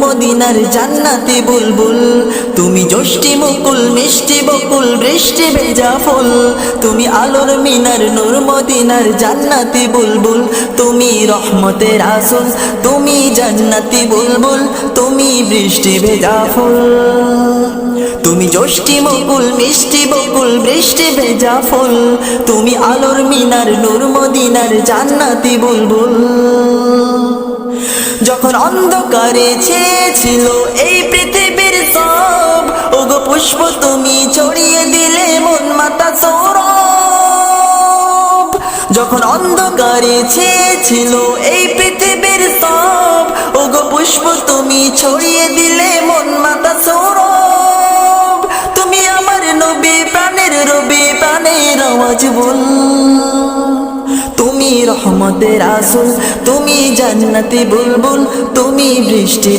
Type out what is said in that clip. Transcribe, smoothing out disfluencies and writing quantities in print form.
মদিনার জান্নাতি বুলবুল। তুমি যষ্টি মুকুল মিষ্টি বকুল বৃষ্টি ভেজা ফুল। তুমি আলোর মিনার নূর মদিনার জান্নাতি বুলবুল। তুমি রহমতের আসল, তুমি জান্নাতি বুলবুল, তুমি বৃষ্টি ভেজা ফুল। তুমি যষ্টি মুকুল মিষ্টি বকুল বৃষ্টি ভেজা ফুল। তুমি আলোর মিনার নূর মদিনার জান্নাতি বুলবুল। যখন অন্ধকারে ছেয়েছিল এই পৃথিবীর সব, ওগো পুষ্প তুমি ছড়িয়ে দিলে মন মাতা সৌরভ। যখন অন্ধকারে ছেয়েছিল এই পৃথিবীর সব, ওগো পুষ্প তুমি ছড়িয়ে দিলে মন মাতা সৌরভ। তুমি আমার নবী প্রাণের রবি প্রাণের আওয়াজ বল। তুমি রহমতের আসল, তুমি জান্নাতি বুলবুল, তুমি বৃষ্টি